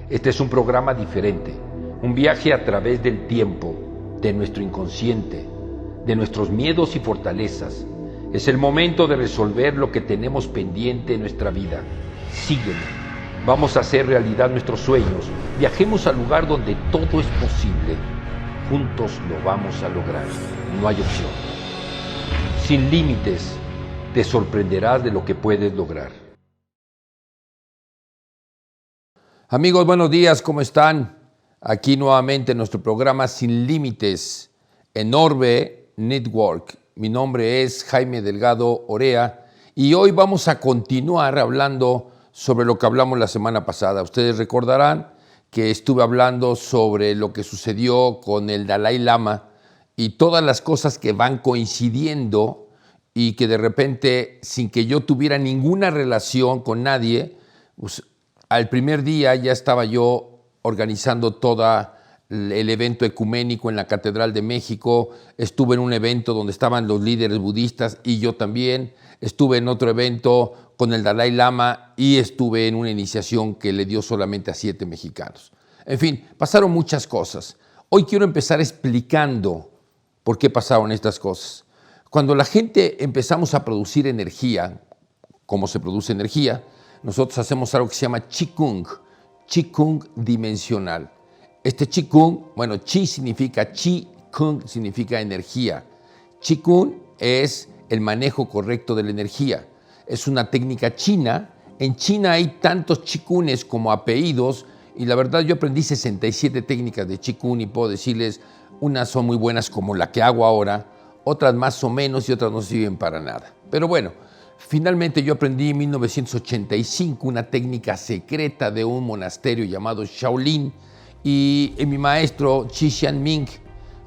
Este es un programa diferente, un viaje a través del tiempo, de nuestro inconsciente, de nuestros miedos y fortalezas. Es el momento de resolver lo que tenemos pendiente en nuestra vida. Sígueme. Vamos a hacer realidad nuestros sueños. Viajemos al lugar donde todo es posible. Juntos lo vamos a lograr. No hay opción. Sin límites, te sorprenderás de lo que puedes lograr. Amigos, buenos días, ¿cómo están? Aquí nuevamente en nuestro programa Sin Límites en Orbe Network. Mi nombre es Jaime Delgado Orea y hoy vamos a continuar hablando sobre lo que hablamos la semana pasada. Ustedes recordarán que estuve hablando sobre lo que sucedió con el Dalai Lama y todas las cosas que van coincidiendo y que de repente, sin que yo tuviera ninguna relación con nadie, pues, al primer día ya estaba yo organizando todo el evento ecuménico en la Catedral de México. Estuve en un evento donde estaban los líderes budistas y yo también. Estuve en otro evento con el Dalai Lama y estuve en una iniciación que le dio solamente a 7 mexicanos. En fin, pasaron muchas cosas. Hoy quiero empezar explicando por qué pasaron estas cosas. Cuando la gente empezamos a producir energía, ¿cómo se produce energía? Nosotros hacemos algo que se llama Qigong, Qigong dimensional. Este Qigong, bueno, Qi significa Qi, Kung significa energía. Qigong es el manejo correcto de la energía. Es una técnica china. En China hay tantos Qigunes como apellidos y la verdad yo aprendí 67 técnicas de Qigong y puedo decirles, unas son muy buenas como la que hago ahora, otras más o menos y otras no sirven para nada. Pero bueno, finalmente yo aprendí en 1985 una técnica secreta de un monasterio llamado Shaolin y mi maestro Qi Xianming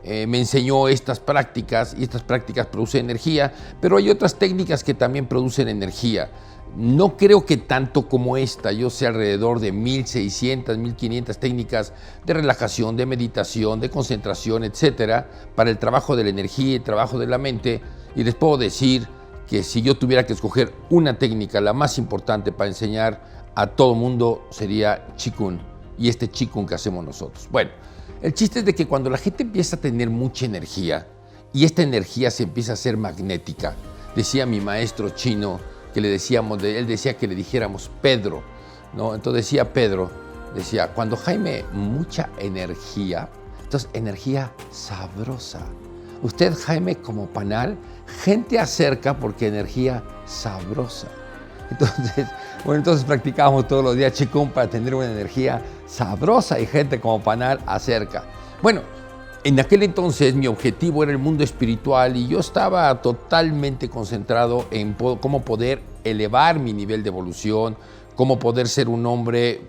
me enseñó estas prácticas y estas prácticas producen energía, pero hay otras técnicas que también producen energía. No creo que tanto como esta, yo sé alrededor de 1,600, 1,500 técnicas de relajación, de meditación, de concentración, etcétera, para el trabajo de la energía y el trabajo de la mente. Y les puedo decir que si yo tuviera que escoger una técnica, la más importante para enseñar a todo mundo sería Qigong y este Qigong que hacemos nosotros. Bueno, el chiste es de que cuando la gente empieza a tener mucha energía y esta energía se empieza a hacer magnética, decía mi maestro chino que le decíamos, él decía que le dijéramos Pedro, ¿no? Entonces decía Pedro, decía, cuando Jaime, mucha energía, entonces energía sabrosa. Usted, Jaime, como panal, gente acerca porque energía sabrosa. Entonces practicábamos todos los días Qigong para tener una energía sabrosa y gente como panal acerca. Bueno, en aquel entonces mi objetivo era el mundo espiritual y yo estaba totalmente concentrado en cómo poder elevar mi nivel de evolución, cómo poder ser un hombre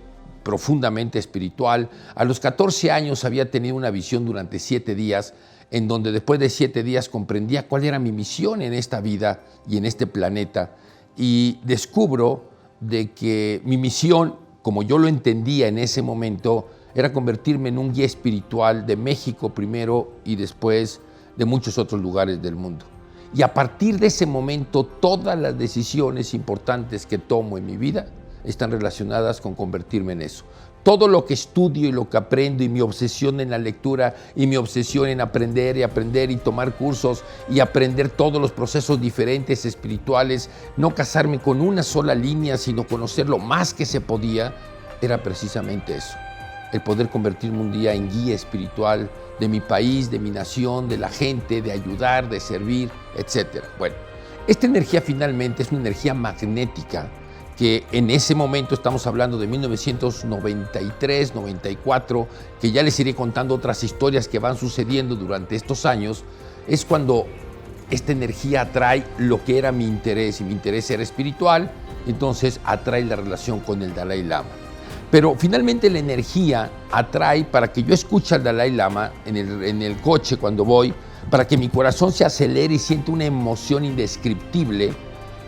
profundamente espiritual. A los 14 años había tenido una visión durante 7 días, en donde después de 7 días comprendía cuál era mi misión en esta vida y en este planeta. Y descubro de que mi misión, como yo lo entendía en ese momento, era convertirme en un guía espiritual de México primero y después de muchos otros lugares del mundo. Y a partir de ese momento, todas las decisiones importantes que tomo en mi vida están relacionadas con convertirme en eso. Todo lo que estudio y lo que aprendo y mi obsesión en la lectura y mi obsesión en aprender y tomar cursos y aprender todos los procesos diferentes espirituales, no casarme con una sola línea, sino conocer lo más que se podía, era precisamente eso. El poder convertirme un día en guía espiritual de mi país, de mi nación, de la gente, de ayudar, de servir, etc. Bueno, esta energía finalmente es una energía magnética que en ese momento, estamos hablando de 1993, 94, que ya les iré contando otras historias que van sucediendo durante estos años, es cuando esta energía atrae lo que era mi interés, y mi interés era espiritual, entonces atrae la relación con el Dalai Lama. Pero finalmente la energía atrae para que yo escuche al Dalai Lama en el coche cuando voy, para que mi corazón se acelere y sienta una emoción indescriptible,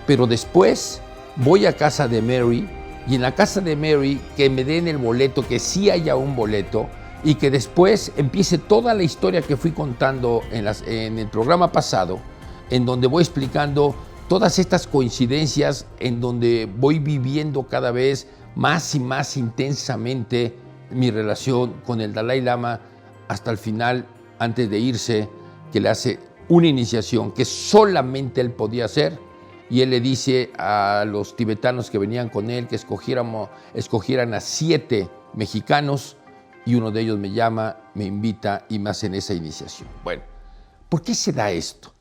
pero después voy a casa de Mary y en la casa de Mary que me den el boleto, que sí haya un boleto y que después empiece toda la historia que fui contando en el programa pasado, en donde voy explicando todas estas coincidencias, en donde voy viviendo cada vez más y más intensamente mi relación con el Dalai Lama hasta el final, antes de irse, que le hace una iniciación que solamente él podía hacer, y él le dice a los tibetanos que venían con él que escogieran a 7 mexicanos, y uno de ellos me llama, me invita y me hacen esa iniciación. Bueno, ¿por qué se da esto?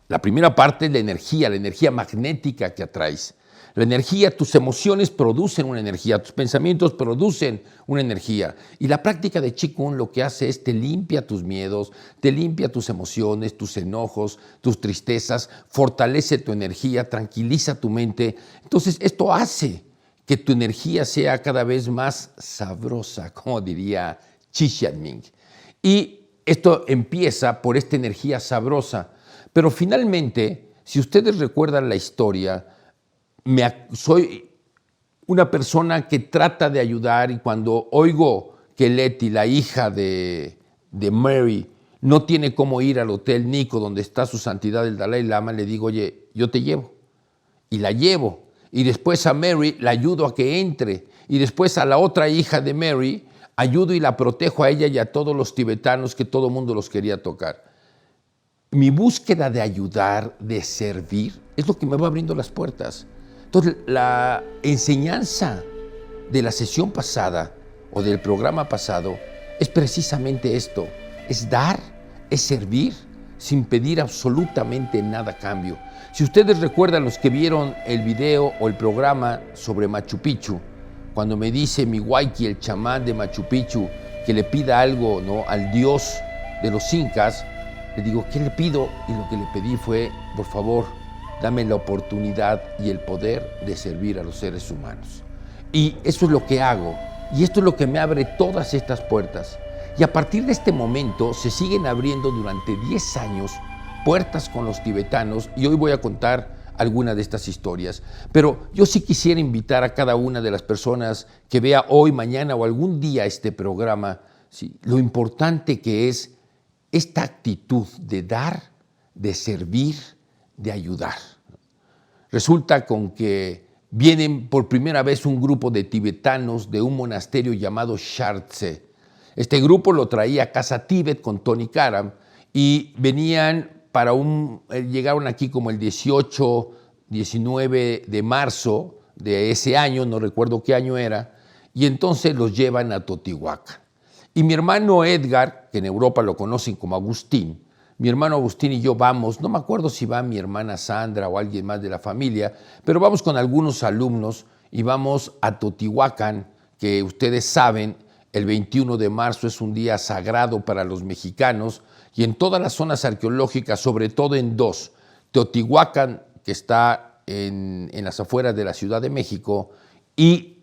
La primera parte es la energía magnética que atraes. La energía, tus emociones producen una energía, tus pensamientos producen una energía. Y la práctica de Qigong lo que hace es te limpia tus miedos, te limpia tus emociones, tus enojos, tus tristezas, fortalece tu energía, tranquiliza tu mente. Entonces esto hace que tu energía sea cada vez más sabrosa, como diría Qi Xianming. Y esto empieza por esta energía sabrosa. Pero finalmente, si ustedes recuerdan la historia, soy una persona que trata de ayudar, y cuando oigo que Leti, la hija de Mary, no tiene cómo ir al Hotel Nikko, donde está su santidad el Dalai Lama, le digo, oye, yo te llevo. Y la llevo. Y después a Mary la ayudo a que entre. Y después a la otra hija de Mary, ayudo y la protejo a ella y a todos los tibetanos que todo el mundo los quería tocar. Mi búsqueda de ayudar, de servir, es lo que me va abriendo las puertas. Entonces, la enseñanza de la sesión pasada o del programa pasado es precisamente esto, es dar, es servir sin pedir absolutamente nada a cambio. Si ustedes recuerdan, los que vieron el video o el programa sobre Machu Picchu, cuando me dice mi Waiki, el chamán de Machu Picchu, que le pida algo, ¿no?, al dios de los incas, le digo, ¿qué le pido? Y lo que le pedí fue, por favor, dame la oportunidad y el poder de servir a los seres humanos. Y eso es lo que hago, y esto es lo que me abre todas estas puertas. Y a partir de este momento se siguen abriendo durante 10 años puertas con los tibetanos, y hoy voy a contar algunas de estas historias. Pero yo sí quisiera invitar a cada una de las personas que vea hoy, mañana o algún día este programa, ¿sí?, lo importante que es esta actitud de dar, de servir, de ayudar. Resulta con que vienen por primera vez un grupo de tibetanos de un monasterio llamado Shartse. Este grupo lo traía a Casa Tíbet con Tony Karam y venían llegaron aquí como el 18, 19 de marzo de ese año, no recuerdo qué año era, y entonces los llevan a Teotihuacán. Y mi hermano Edgar, que en Europa lo conocen como Agustín, mi hermano Agustín y yo vamos, no me acuerdo si va mi hermana Sandra o alguien más de la familia, pero vamos con algunos alumnos y vamos a Teotihuacán, que ustedes saben, el 21 de marzo es un día sagrado para los mexicanos, y en todas las zonas arqueológicas, sobre todo en dos, Teotihuacán, que está en las afueras de la Ciudad de México, y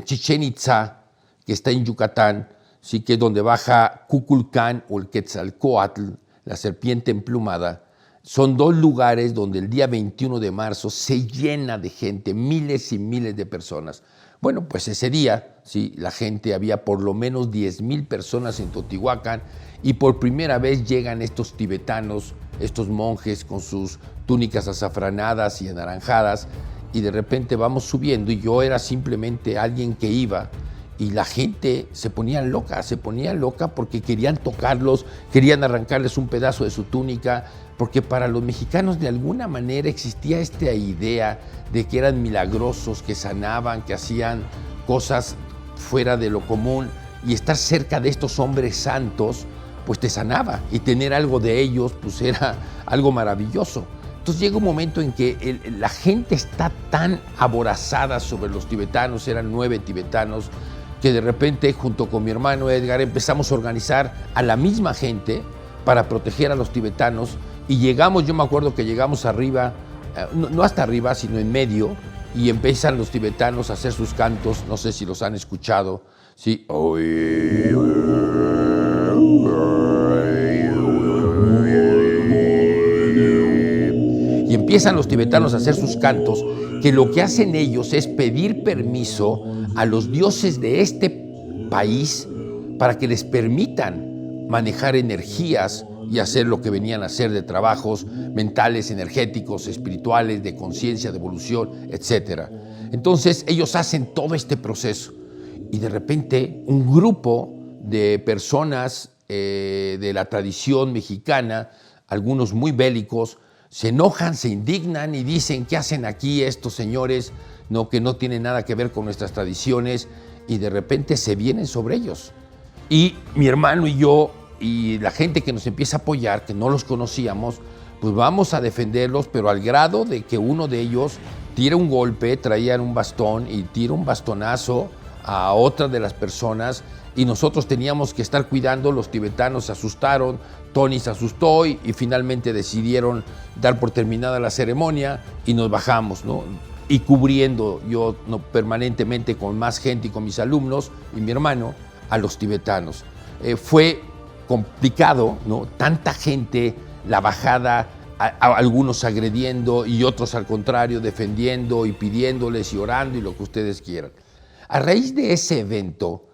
Chichén Itzá, que está en Yucatán, sí, que es donde baja Kukulcán o el Quetzalcóatl, la serpiente emplumada. Son dos lugares donde el día 21 de marzo se llena de gente, miles y miles de personas. Bueno, pues ese día, sí, la gente, había por lo menos 10,000 personas en Teotihuacán, y por primera vez llegan estos tibetanos, estos monjes con sus túnicas azafranadas y anaranjadas, y de repente vamos subiendo, y yo era simplemente alguien que iba, y la gente se ponía loca porque querían tocarlos, querían arrancarles un pedazo de su túnica, porque para los mexicanos de alguna manera existía esta idea de que eran milagrosos, que sanaban, que hacían cosas fuera de lo común, y estar cerca de estos hombres santos pues te sanaba, y tener algo de ellos pues era algo maravilloso. Entonces llega un momento en que la gente está tan aborazada sobre los tibetanos, eran 9 tibetanos, que de repente junto con mi hermano Edgar empezamos a organizar a la misma gente para proteger a los tibetanos, y llegamos, yo me acuerdo que llegamos arriba, no hasta arriba, sino en medio, y empiezan los tibetanos a hacer sus cantos, no sé si los han escuchado, ¿sí? Y empiezan los tibetanos a hacer sus cantos, que lo que hacen ellos es pedir permiso a los dioses de este país para que les permitan manejar energías y hacer lo que venían a hacer de trabajos mentales, energéticos, espirituales, de conciencia, de evolución, etc. Entonces ellos hacen todo este proceso. y de repente un grupo de personas de la tradición mexicana, algunos muy bélicos, se enojan, se indignan y dicen: ¿qué hacen aquí estos señores? No, que no tienen nada que ver con nuestras tradiciones, y de repente se vienen sobre ellos. Y mi hermano y yo y la gente que nos empieza a apoyar, que no los conocíamos, pues vamos a defenderlos, pero al grado de que uno de ellos tira un golpe, traían un bastón y tira un bastonazo a otra de las personas, y nosotros teníamos que estar cuidando. Los tibetanos se asustaron, Tony se asustó y finalmente decidieron dar por terminada la ceremonia y nos bajamos, ¿no? Y cubriendo yo, ¿no?, permanentemente con más gente y con mis alumnos y mi hermano a los tibetanos. Fue complicado, ¿no? Tanta gente, la bajada, a algunos agrediendo y otros al contrario defendiendo y pidiéndoles y orando y lo que ustedes quieran. A raíz de ese evento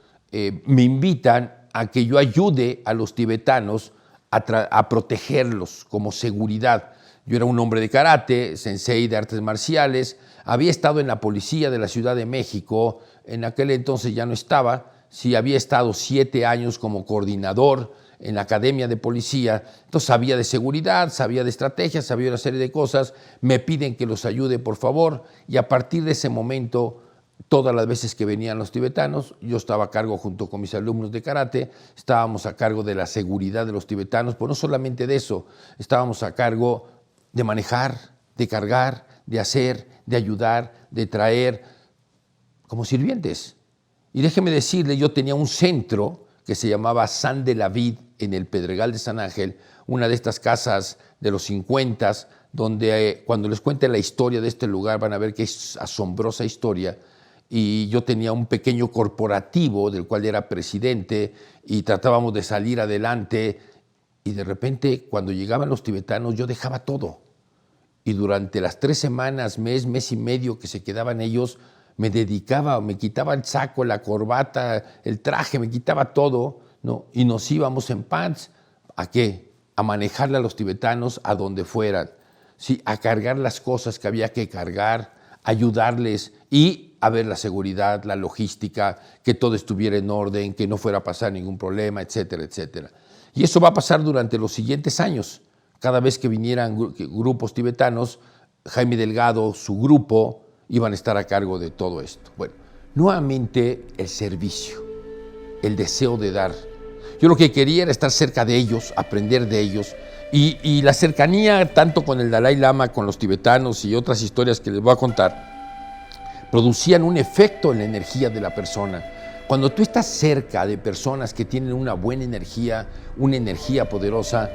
me invitan a que yo ayude a los tibetanos a protegerlos como seguridad. Yo era un hombre de karate, sensei de artes marciales, había estado en la policía de la Ciudad de México, en aquel entonces ya no estaba, sí había estado 7 años como coordinador en la academia de policía, entonces sabía de seguridad, sabía de estrategias, sabía una serie de cosas. Me piden que los ayude, por favor, y a partir de ese momento, todas las veces que venían los tibetanos, yo estaba a cargo junto con mis alumnos de karate, estábamos a cargo de la seguridad de los tibetanos, pero no solamente de eso, estábamos a cargo de manejar, de cargar, de hacer, de ayudar, de traer, como sirvientes. Y déjeme decirle, yo tenía un centro que se llamaba San de la Vid en el Pedregal de San Ángel, una de estas casas de los 50, donde cuando les cuente la historia de este lugar van a ver que es asombrosa historia. Y yo tenía un pequeño corporativo del cual era presidente y tratábamos de salir adelante, y de repente cuando llegaban los tibetanos yo dejaba todo, y durante las 3 semanas, mes y medio que se quedaban ellos, me dedicaba, me quitaba el saco, la corbata, el traje, me quitaba todo, ¿no? Y nos íbamos en pants. ¿A qué? A manejarle a los tibetanos a donde fueran, ¿sí? A cargar las cosas que había que cargar, ayudarles y a ver la seguridad, la logística, que todo estuviera en orden, que no fuera a pasar ningún problema, etcétera, etcétera. Y eso va a pasar durante los siguientes años. Cada vez que vinieran grupos tibetanos, Jaime Delgado, su grupo, iban a estar a cargo de todo esto. Bueno, nuevamente el servicio, el deseo de dar. Yo lo que quería era estar cerca de ellos, aprender de ellos, y la cercanía tanto con el Dalai Lama, con los tibetanos y otras historias que les voy a contar, producían un efecto en la energía de la persona. Cuando tú estás cerca de personas que tienen una buena energía, una energía poderosa,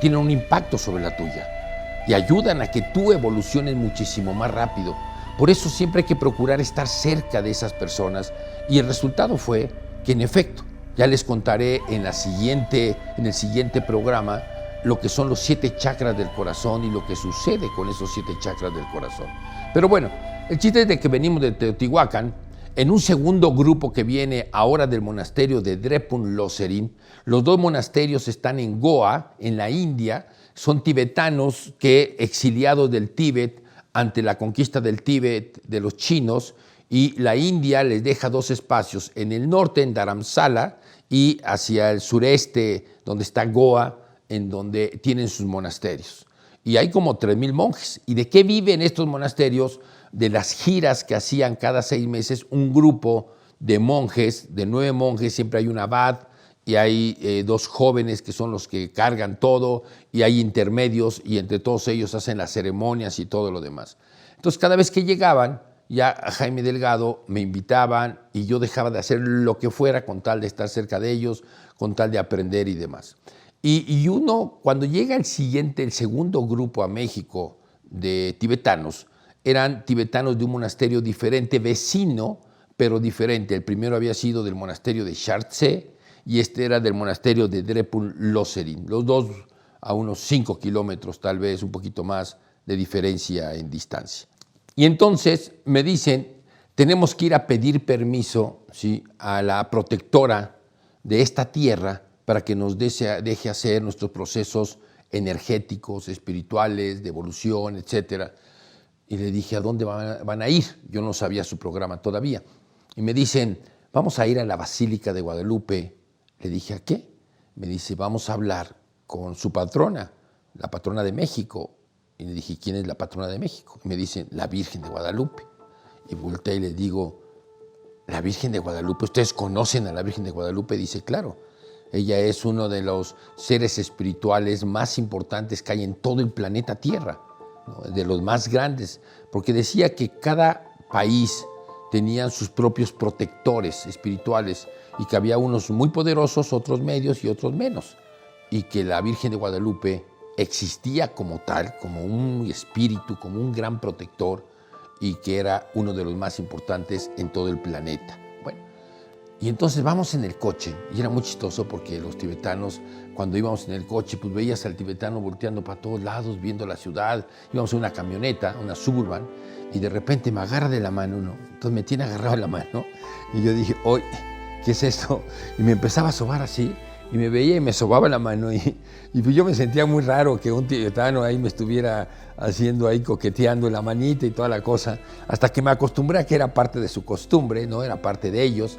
tienen un impacto sobre la tuya y ayudan a que tú evoluciones muchísimo más rápido. Por eso siempre hay que procurar estar cerca de esas personas, y el resultado fue que, en efecto, ya les contaré en el siguiente programa lo que son los 7 chakras del corazón y lo que sucede con esos 7 chakras del corazón. Pero bueno, el chiste es de que venimos de Teotihuacán, en un segundo grupo que viene ahora del monasterio de Drepung Losserin. Los 2 monasterios están en Goa, en la India. Son tibetanos que, exiliados del Tíbet ante la conquista del Tíbet de los chinos, y la India les deja 2 espacios, en el norte, en Dharamsala, y hacia el sureste, donde está Goa, en donde tienen sus monasterios. Y hay como 3,000 monjes. ¿Y de qué viven estos monasterios? De las giras que hacían cada 6 meses un grupo de monjes, de 9 monjes, siempre hay un abad, y hay 2 jóvenes que son los que cargan todo, y hay intermedios, y entre todos ellos hacen las ceremonias y todo lo demás. Entonces, cada vez que llegaban, ya a Jaime Delgado me invitaban, y yo dejaba de hacer lo que fuera con tal de estar cerca de ellos, con tal de aprender y demás. Y uno, cuando llega el segundo grupo a México de tibetanos, eran tibetanos de un monasterio diferente, vecino, pero diferente. El primero había sido del monasterio de Chartse, y este era del monasterio de Drepung Losserin. Los 2 a unos 5 kilómetros, tal vez un poquito más de diferencia en distancia. Y entonces me dicen, tenemos que ir a pedir permiso, ¿sí?, a la protectora de esta tierra para que nos deje hacer nuestros procesos energéticos, espirituales, de evolución, etcétera. Y le dije, ¿a dónde van a ir? Yo no sabía su programa todavía. Y me dicen, vamos a ir a la Basílica de Guadalupe. Le dije, ¿a qué? Me dice, vamos a hablar con su patrona, la patrona de México. Y le dije, ¿quién es la patrona de México? Y me dicen, la Virgen de Guadalupe. Y volteé y le digo, ¿la Virgen de Guadalupe? ¿Ustedes conocen a la Virgen de Guadalupe? Dice, claro. Ella es uno de los seres espirituales más importantes que hay en todo el planeta Tierra, ¿no? De los más grandes, porque decía que cada país tenían sus propios protectores espirituales y que había unos muy poderosos, otros medios y otros menos, y que la Virgen de Guadalupe existía como tal, como un espíritu, como un gran protector, y que era uno de los más importantes en todo el planeta. Bueno, y entonces vamos en el coche, y era muy chistoso porque los tibetanos, cuando íbamos en el coche, pues veías al tibetano volteando para todos lados, viendo la ciudad. Íbamos en una camioneta, una Suburban, y de repente me agarra de la mano uno, entonces me tiene agarrado la mano, y yo dije, oye, ¿qué es esto? Y me empezaba a sobar así, y me veía y me sobaba la mano, y pues yo me sentía muy raro que un tibetano ahí me estuviera haciendo ahí, coqueteando la manita y toda la cosa, hasta que me acostumbré a que era parte de su costumbre, ¿no? Era parte de ellos,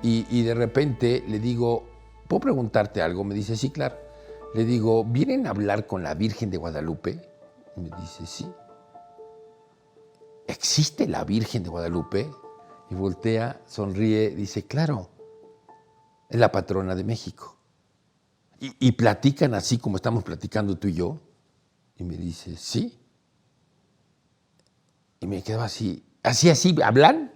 y de repente le digo, ¿puedo preguntarte algo? Me dice, sí, claro. Le digo, ¿vienen a hablar con la Virgen de Guadalupe? Y me dice, sí. ¿Existe la Virgen de Guadalupe? Y voltea, sonríe, dice, claro, es la patrona de México. Y platican así como estamos platicando tú y yo. Y me dice, sí. Y me quedo así, ¿hablan?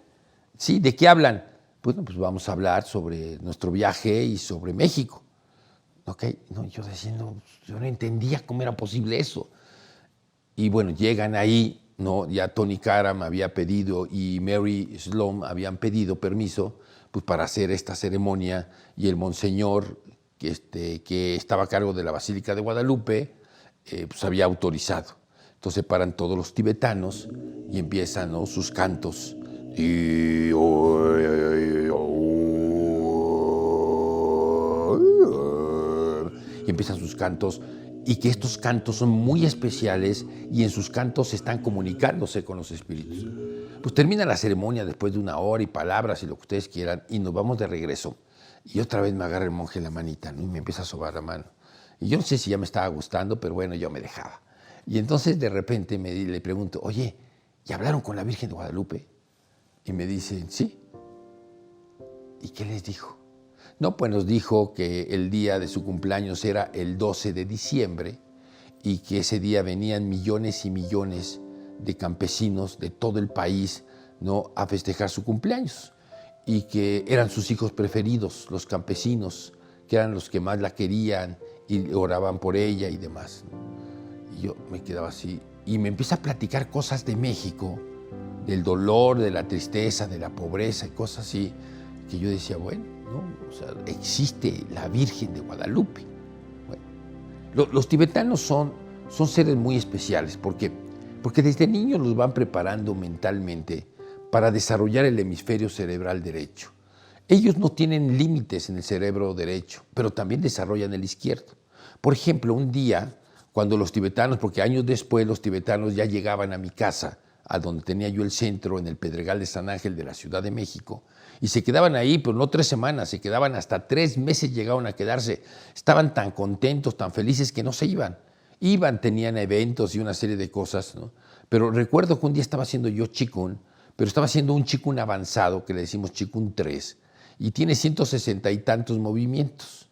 Sí, ¿de qué hablan? Bueno, pues vamos a hablar sobre nuestro viaje y sobre México. Ok, no, yo diciendo, yo no entendía cómo era posible eso. Y bueno, llegan ahí, ¿no? Ya Tony Karam había pedido y Mary Sloan habían pedido permiso pues, para hacer esta ceremonia, y el monseñor que estaba a cargo de la Basílica de Guadalupe pues había autorizado. Entonces paran todos los tibetanos y empiezan, ¿no? Sus cantos. Y empiezan sus cantos, y que estos cantos son muy especiales, y en sus cantos están comunicándose con los espíritus. Pues termina la ceremonia después de 1 hora y palabras y lo que ustedes quieran, y nos vamos de regreso. Y otra vez me agarra el monje la manita, ¿no? Y me empieza a sobar la mano. Y yo no sé si ya me estaba gustando, pero bueno, yo me dejaba. Y entonces de repente le pregunto, oye, ¿y hablaron con la Virgen de Guadalupe? Y me dicen, sí. ¿Y qué les dijo? No, pues nos dijo que el día de su cumpleaños era el 12 de diciembre y que ese día venían millones y millones de campesinos de todo el país, ¿no? A festejar su cumpleaños, y que eran sus hijos preferidos, los campesinos, que eran los que más la querían y oraban por ella y demás. Y yo me quedaba así, y me empieza a platicar cosas de México, del dolor, de la tristeza, de la pobreza y cosas así, que yo decía, bueno, ¿no? O sea, existe la Virgen de Guadalupe. Bueno, los tibetanos son seres muy especiales. ¿Por qué? Porque desde niños los van preparando mentalmente para desarrollar el hemisferio cerebral derecho. Ellos no tienen límites en el cerebro derecho, pero también desarrollan el izquierdo. Por ejemplo, un día, cuando los tibetanos, porque años después los tibetanos ya llegaban a mi casa, a donde tenía yo el centro, en el Pedregal de San Ángel de la Ciudad de México, y se quedaban ahí, pero no 3 semanas, se quedaban hasta 3 meses, llegaron a quedarse. Estaban tan contentos, tan felices que no se iban. Iban, tenían eventos y una serie de cosas, ¿no? Pero recuerdo que un día estaba haciendo yo Qigong, pero estaba haciendo un Qigong avanzado, que le decimos Qigong 3, y tiene 160 y tantos movimientos.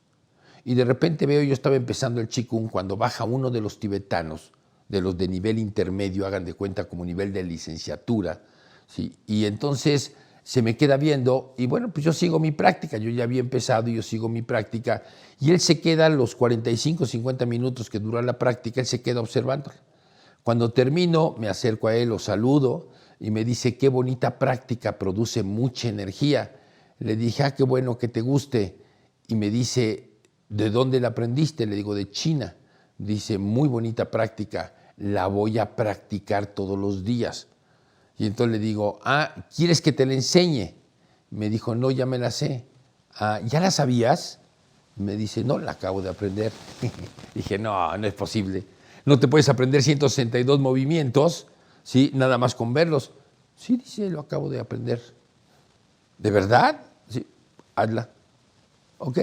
Y de repente veo, yo estaba empezando el Qigong cuando baja uno de los tibetanos, de los de nivel intermedio, hagan de cuenta como nivel de licenciatura, ¿sí? Y entonces se me queda viendo, y bueno, pues yo sigo mi práctica, yo ya había empezado y yo sigo mi práctica, y él se queda los 45, 50 minutos que dura la práctica, él se queda observando. Cuando termino, me acerco a él, lo saludo, y me dice, qué bonita práctica, produce mucha energía. Le dije, qué bueno que te guste, y me dice, ¿de dónde la aprendiste? Le digo, de China. Dice, muy bonita práctica, la voy a practicar todos los días. Y entonces le digo, ¿quieres que te la enseñe? Me dijo, no, ya me la sé. ¿Ya la sabías? Me dice, no, la acabo de aprender. Dije, no, no es posible. No te puedes aprender 162 movimientos, ¿sí? Nada más con verlos. Sí, dice, lo acabo de aprender. ¿De verdad? Sí. hazla. ¿Ok?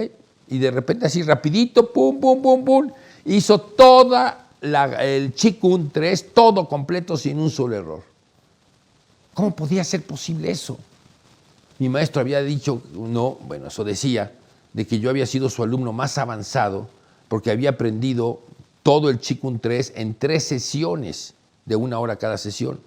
Y de repente así rapidito, pum, pum, pum, pum, hizo toda el Qigong 3, todo completo sin un solo error. ¿Cómo podía ser posible eso? Mi maestro había dicho, no, bueno, eso decía, de que yo había sido su alumno más avanzado porque había aprendido todo el Qigong 3 en 3 sesiones de 1 hora cada sesión.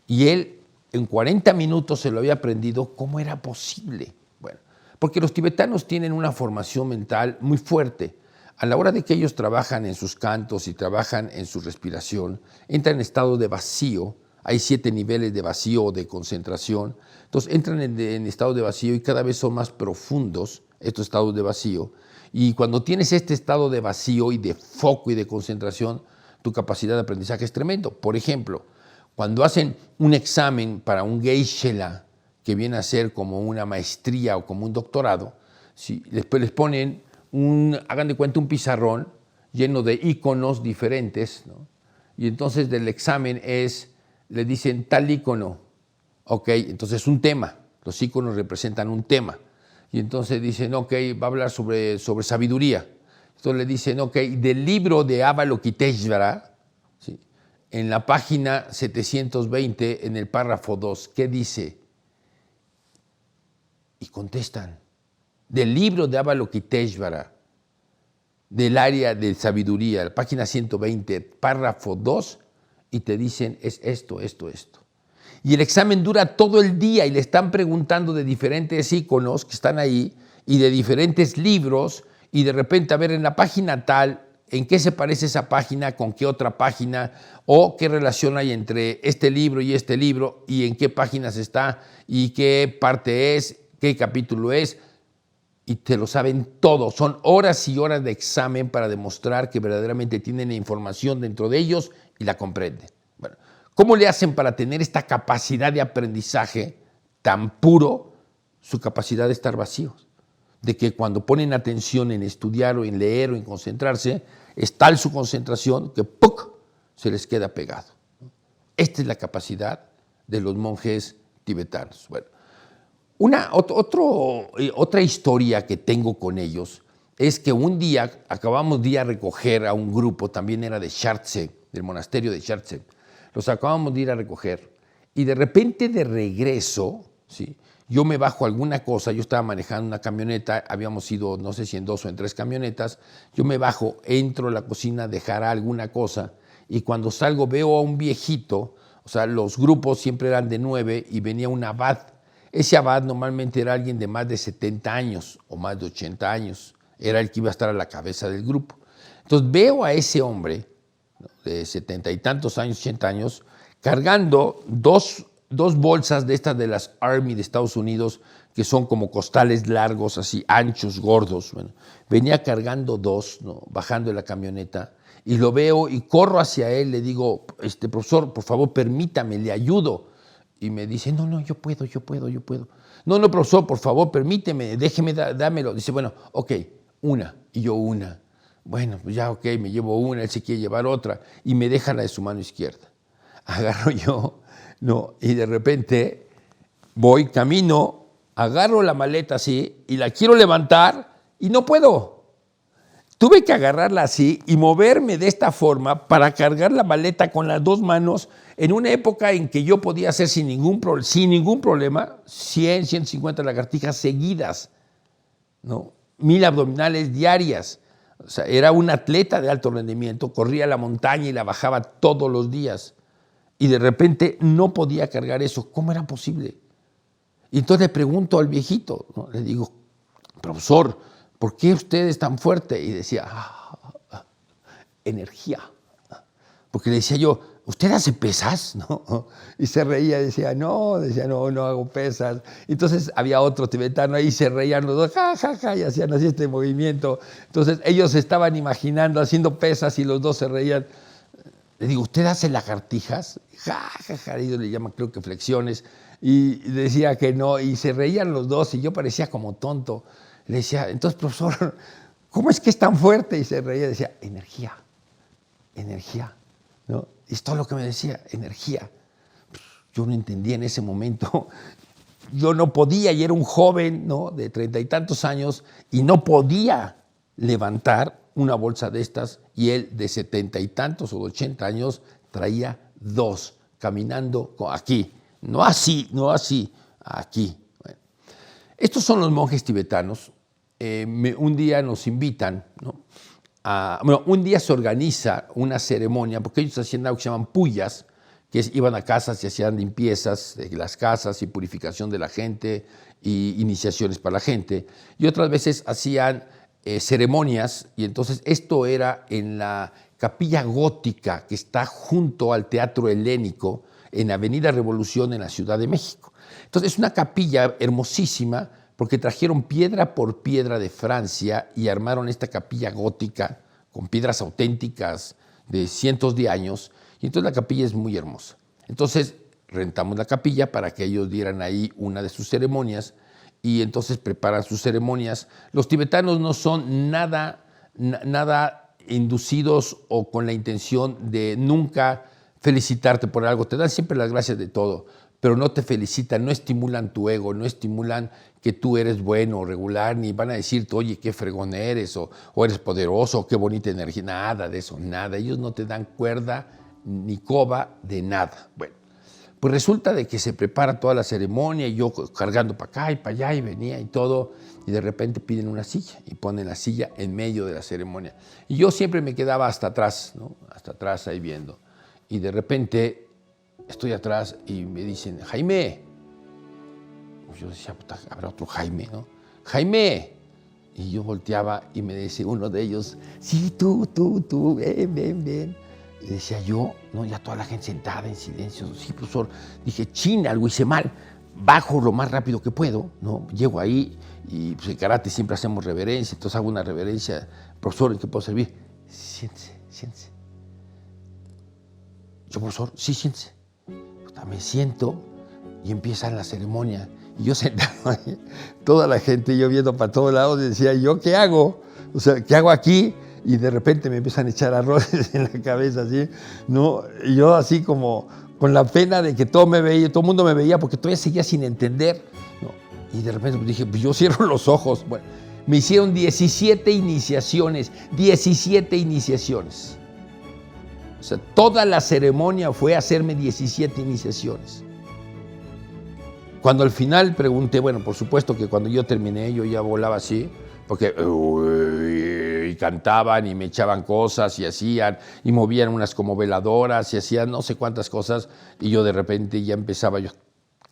Y él en 40 minutos se lo había aprendido. ¿Cómo era posible? Bueno, porque los tibetanos tienen una formación mental muy fuerte. A la hora de que ellos trabajan en sus cantos y trabajan en su respiración, entran en estado de vacío. Hay 7 niveles de vacío o de concentración. Entonces entran en estado de vacío y cada vez son más profundos estos estados de vacío. Y cuando tienes este estado de vacío y de foco y de concentración, tu capacidad de aprendizaje es tremendo. Por ejemplo, cuando hacen un examen para un Geishela, que viene a ser como una maestría o como un doctorado, ¿sí? Después les ponen hagan de cuenta un pizarrón lleno de iconos diferentes, ¿no? Y entonces del examen le dicen tal icono, ok, entonces es un tema, los iconos representan un tema. Y entonces dicen, ok, va a hablar sobre sabiduría. Entonces le dicen, ok, del libro de Avalokiteshvara, ¿sí? En la página 720, en el párrafo 2, ¿qué dice? Y contestan, del libro de Avalokiteshvara, del área de sabiduría, la página 120, párrafo 2, y te dicen, es esto, esto, esto. Y el examen dura todo el día y le están preguntando de diferentes iconos que están ahí y de diferentes libros, y de repente a ver en la página tal, en qué se parece esa página con qué otra página, o qué relación hay entre este libro y en qué páginas está y qué parte es, qué capítulo es, y te lo saben todo. Son horas y horas de examen para demostrar que verdaderamente tienen la información dentro de ellos y la comprenden. Bueno, ¿cómo le hacen para tener esta capacidad de aprendizaje tan puro? Su capacidad de estar vacíos, de que cuando ponen atención en estudiar o en leer o en concentrarse, es tal su concentración que ¡puc!, se les queda pegado. Esta es la capacidad de los monjes tibetanos. Bueno, otra historia que tengo con ellos es que un día acabamos de ir a recoger a un grupo, también era de Chartse, del monasterio de Chartse. Los acabamos de ir a recoger y de repente de regreso, ¿sí? Yo me bajo alguna cosa, yo estaba manejando una camioneta, habíamos ido no sé si en 2 o en 3 camionetas, yo me bajo, entro a la cocina a dejar alguna cosa y cuando salgo veo a un viejito, o sea, los grupos siempre eran de 9 y venía un abad. Ese abad normalmente era alguien de más de 70 años o más de 80 años, era el que iba a estar a la cabeza del grupo. Entonces veo a ese hombre, ¿no?, de 70 y tantos años, 80 años, cargando dos bolsas de estas de las Army de Estados Unidos, que son como costales largos, así anchos, gordos. Bueno, venía cargando 2, ¿no?, bajando de la camioneta, y lo veo y corro hacia él, le digo, profesor, por favor, permítame, le ayudo. Y me dice, no, yo puedo. No, profesor, por favor, permíteme, déjeme, dámelo. Dice, bueno, ok, una. Y yo una. Bueno, pues ya, ok, me llevo una, él se quiere llevar otra. Y me deja la de su mano izquierda. Agarro yo, no, y de repente voy, camino, agarro la maleta así y la quiero levantar y no puedo. Tuve que agarrarla así y moverme de esta forma para cargar la maleta con las 2 manos en una época en que yo podía hacer sin ningún problema 100, 150 lagartijas seguidas, ¿no? 1000 abdominales diarias. O sea, era un atleta de alto rendimiento, corría la montaña y la bajaba todos los días. Y de repente no podía cargar eso. ¿Cómo era posible? Y entonces le pregunto al viejito, ¿no? Le digo, profesor, ¿por qué usted es tan fuerte? Y decía, energía. Porque le decía yo, ¿usted hace pesas? ¿No? Y se reía, decía, no, no hago pesas. Entonces había otro tibetano ahí, se reían los dos, y hacían así este movimiento. Entonces ellos estaban imaginando haciendo pesas y los dos se reían. Le digo, ¿usted hace lagartijas? Ellos le llaman, creo que flexiones. Y decía que no, y se reían los dos, y yo parecía como tonto. Le decía, entonces, profesor, ¿cómo es que es tan fuerte? Y se reía, decía, energía, ¿no? Y es todo lo que me decía, energía. Yo no entendía en ese momento. yo no podía, y era un joven, ¿no?, de 30 y tantos años, y no podía levantar una bolsa de estas, y él de 70 y tantos o de 80 años traía 2 caminando aquí, no así, aquí. Bueno, estos son los monjes tibetanos. Un día nos invitan, ¿no?, un día se organiza una ceremonia, porque ellos hacían algo que se llaman puyas, que iban a casas y hacían limpiezas de las casas y purificación de la gente y iniciaciones para la gente. Y otras veces hacían ceremonias, y entonces esto era en la capilla gótica que está junto al Teatro Helénico, en Avenida Revolución, en la Ciudad de México. Entonces es una capilla hermosísima, porque trajeron piedra por piedra de Francia y armaron esta capilla gótica con piedras auténticas de cientos de años, y entonces la capilla es muy hermosa. Entonces rentamos la capilla para que ellos dieran ahí una de sus ceremonias, y entonces preparan sus ceremonias. Los tibetanos no son nada inducidos o con la intención de nunca felicitarte por algo. Te dan siempre las gracias de todo, pero no te felicitan, no estimulan tu ego, no estimulan que tú eres bueno o regular, ni van a decirte, oye, qué fregón eres, o eres poderoso, o qué bonita energía. Nada de eso, nada. Ellos no te dan cuerda ni coba de nada. Bueno, pues resulta de que se prepara toda la ceremonia, y yo cargando para acá y para allá, y venía y todo, y de repente piden una silla, y ponen la silla en medio de la ceremonia. Y yo siempre me quedaba hasta atrás, ¿no?, hasta atrás ahí viendo. Y de repente estoy atrás y me dicen, Jaime. Yo decía, puta, habrá otro Jaime, ¿no? Jaime. Y yo volteaba y me decía uno de ellos, sí, tú, ven. Y decía yo, no, ya toda la gente sentada en silencio. Sí, profesor. Dije, chin, algo hice mal. Bajo lo más rápido que puedo, ¿no? Llego ahí y pues en karate siempre hacemos reverencia, entonces hago una reverencia. Profesor, ¿en qué puedo servir? Siéntese. Yo, profesor, sí, siéntese. Me siento y empieza la ceremonia. Y yo sentado ahí, toda la gente, yo viendo para todos lados, decía, ¿yo qué hago? O sea, ¿qué hago aquí? Y de repente me empiezan a echar arroces en la cabeza, así, ¿no? Y yo así como con la pena de que todo el mundo me veía, porque todavía seguía sin entender, ¿no? Y de repente dije, pues yo cierro los ojos. Bueno, me hicieron 17 iniciaciones. O sea, toda la ceremonia fue hacerme 17 iniciaciones. Cuando al final pregunté, bueno, por supuesto que cuando yo terminé, yo ya volaba así, porque y cantaban y me echaban cosas y hacían, y movían unas como veladoras y hacían no sé cuántas cosas, y yo de repente ya empezaba yo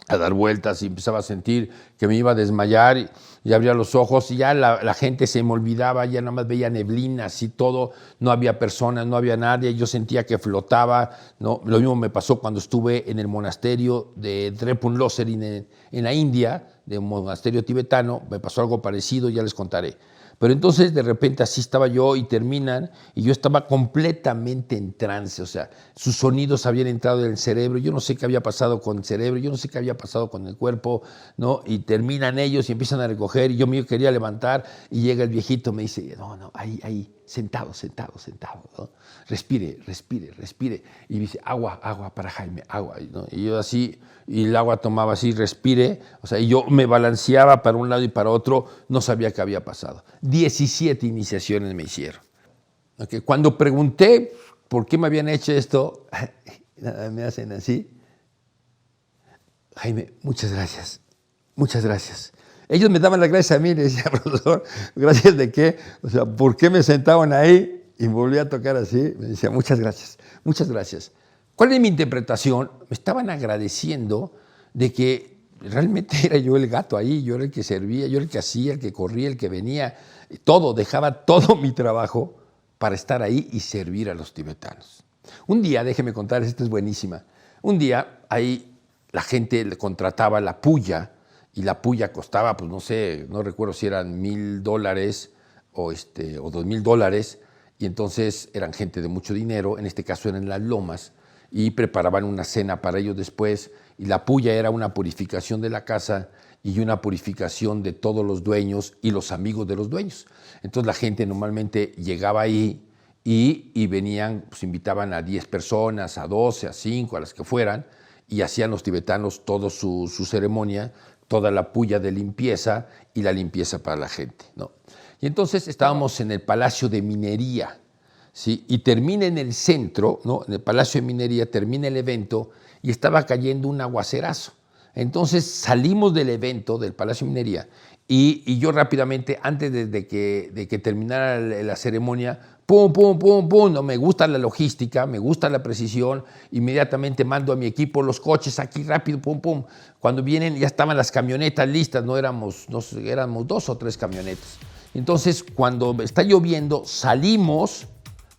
a dar vueltas y empezaba a sentir que me iba a desmayar, y abría los ojos y ya la gente se me olvidaba, ya nada más veía neblinas y todo, no había personas, no había nadie, yo sentía que flotaba, ¿no? Lo mismo me pasó cuando estuve en el monasterio de Drepung Losering en la India, de un monasterio tibetano, me pasó algo parecido, ya les contaré. Pero entonces de repente así estaba yo y terminan y yo estaba completamente en trance, o sea, sus sonidos habían entrado en el cerebro, yo no sé qué había pasado con el cerebro, yo no sé qué había pasado con el cuerpo, ¿no? Y terminan ellos y empiezan a recoger y yo me quería levantar y llega el viejito, me dice, no, ahí, sentado, ¿no? Respire. Y dice, agua para Jaime, agua, ¿no? Y yo así, y el agua tomaba así, respire, o sea, y yo me balanceaba para un lado y para otro, no sabía qué había pasado. 17 iniciaciones me hicieron. Okay. Cuando pregunté por qué me habían hecho esto, me hacen así, Jaime, muchas gracias. Ellos me daban las gracias a mí, le decía, profesor, ¿gracias de qué? O sea, ¿por qué me sentaban ahí? Y volví a tocar así, me decía, muchas gracias. ¿Cuál es mi interpretación? Me estaban agradeciendo de que realmente era yo el gato ahí, yo era el que servía, yo era el que hacía, el que corría, el que venía, todo, dejaba todo mi trabajo para estar ahí y servir a los tibetanos. Un día, déjeme contar, esta es buenísima, un día ahí la gente le contrataba la puya, y la puya costaba, pues no sé, no recuerdo si eran $1,000 o $2,000, y entonces eran gente de mucho dinero, en este caso eran las lomas, y preparaban una cena para ellos después, y la puya era una purificación de la casa y una purificación de todos los dueños y los amigos de los dueños. Entonces la gente normalmente llegaba ahí y venían, pues invitaban a 10 personas, a 12, a 5, a las que fueran, y hacían los tibetanos toda su ceremonia toda la puya de limpieza y la limpieza para la gente, ¿no? Y entonces estábamos en el Palacio de Minería, ¿sí? Y termina en el centro, ¿no? En el Palacio de Minería termina el evento y estaba cayendo un aguacerazo. Entonces salimos del evento del Palacio de Minería y yo rápidamente, antes de que terminara la ceremonia, pum, pum, pum, pum, no me gusta la logística, me gusta la precisión, inmediatamente mando a mi equipo los coches aquí rápido, pum, pum. Cuando vienen ya estaban las camionetas listas, éramos 2 o 3 camionetas. Entonces cuando está lloviendo salimos,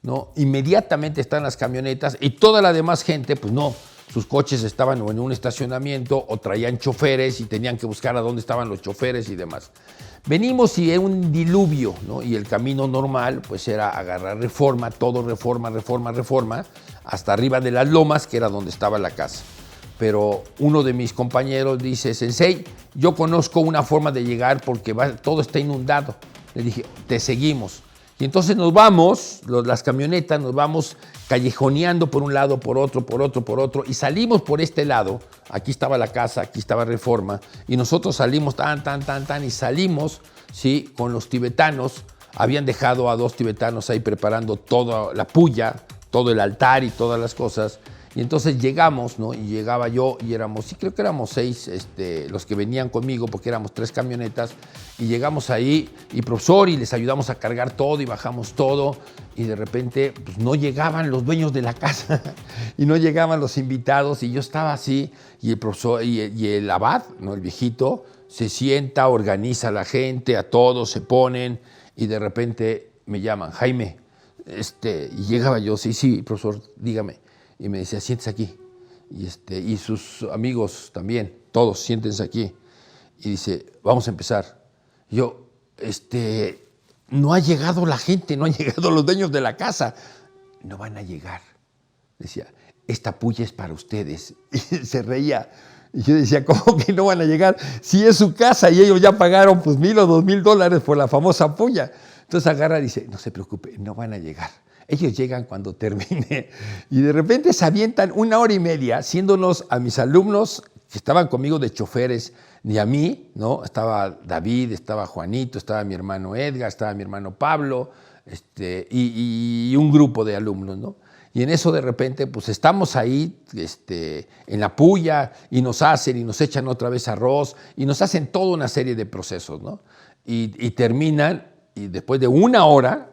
¿no? Inmediatamente están las camionetas y toda la demás gente, pues no, sus coches estaban en un estacionamiento o traían choferes y tenían que buscar a dónde estaban los choferes y demás. Venimos y era un diluvio, ¿no? Y el camino normal pues era agarrar Reforma, todo Reforma, hasta arriba de las lomas, que era donde estaba la casa. Pero uno de mis compañeros dice, Sensei, yo conozco una forma de llegar porque todo está inundado. Le dije, te seguimos. Y entonces nos vamos, las camionetas, nos vamos callejoneando por un lado, por otro, y salimos por este lado. Aquí estaba la casa, aquí estaba Reforma, y nosotros salimos y salimos, ¿sí? Con los tibetanos. Habían dejado a 2 tibetanos ahí preparando toda la puya, todo el altar y todas las cosas. Y entonces llegamos, ¿no? Y llegaba yo y creo que éramos 6 los que venían conmigo, porque éramos 3 camionetas, y llegamos ahí, y profesor, y les ayudamos a cargar todo y bajamos todo, y de repente pues, no llegaban los dueños de la casa y no llegaban los invitados, y yo estaba así, y el profesor y el abad, ¿no? El viejito, se sienta, organiza a la gente, a todos se ponen, y de repente me llaman, Jaime, y llegaba yo, sí, profesor, dígame. Y me decía, siéntese aquí. Y sus amigos también, todos, siéntense aquí. Y dice, vamos a empezar. Yo, no ha llegado la gente, no han llegado los dueños de la casa. No van a llegar. Decía, esta puya es para ustedes. Y se reía. Y yo decía, ¿cómo que no van a llegar? Si es su casa y ellos ya pagaron pues $1,000 o $2,000 por la famosa puya. Entonces agarra y dice, no se preocupe, no van a llegar. Ellos llegan cuando termine. Y de repente se avientan 1 hora y media, siéndonos a mis alumnos que estaban conmigo de choferes, ni a mí, ¿no? Estaba David, estaba Juanito, estaba mi hermano Edgar, estaba mi hermano Pablo, y un grupo de alumnos, ¿no? Y en eso de repente, pues estamos ahí en la puya y nos echan otra vez arroz y nos hacen toda una serie de procesos, ¿no? Y terminan, y después de 1 hora,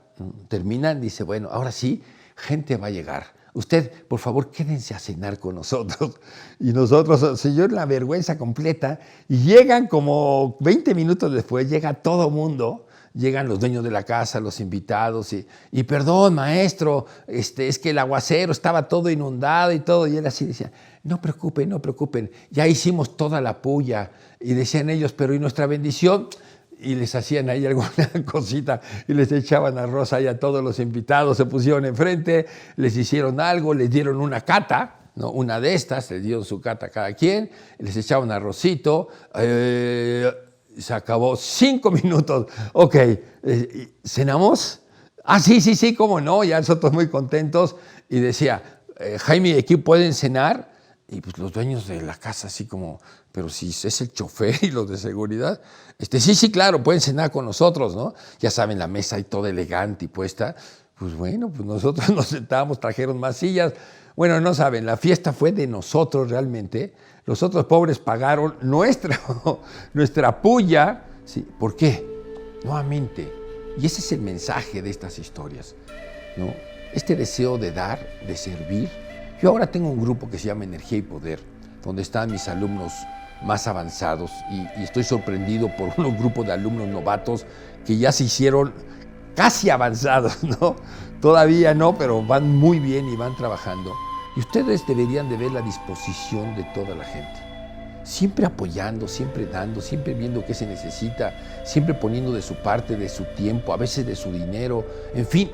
terminan, dice, bueno, ahora sí, gente va a llegar. Usted, por favor, quédense a cenar con nosotros. Y nosotros, señor, la vergüenza completa. Y llegan como 20 minutos después, llega todo mundo. Llegan los dueños de la casa, los invitados. Y perdón, maestro, es que el aguacero estaba todo inundado y todo. Y él así decía, no preocupen, ya hicimos toda la puya. Y decían ellos, pero ¿y nuestra bendición? Y les hacían ahí alguna cosita y les echaban arroz ahí a todos los invitados, se pusieron enfrente, les hicieron algo, les dieron una cata, ¿no? Una de estas, les dieron su cata a cada quien, les echaban arrocito, se acabó 5 minutos, ok, ¿cenamos? Ah, sí, cómo no, ya nosotros muy contentos, y decía, Jaime, ¿aquí pueden cenar? Y pues los dueños de la casa así como, pero si es el chofer y los de seguridad, sí, claro, pueden cenar con nosotros, ¿no? Ya saben, la mesa ahí toda elegante y puesta. Pues bueno, pues nosotros nos sentamos, trajeron más sillas. Bueno, no saben, la fiesta fue de nosotros realmente. Los otros pobres pagaron nuestra puya. Sí, ¿por qué? Nuevamente, y ese es el mensaje de estas historias, ¿no? Este deseo de dar, de servir. Yo ahora tengo un grupo que se llama Energía y Poder, donde están mis alumnos más avanzados y estoy sorprendido por un grupo de alumnos novatos que ya se hicieron casi avanzados, ¿no? Todavía no, pero van muy bien y van trabajando. Y ustedes deberían de ver la disposición de toda la gente. Siempre apoyando, siempre dando, siempre viendo qué se necesita, siempre poniendo de su parte, de su tiempo, a veces de su dinero, en fin.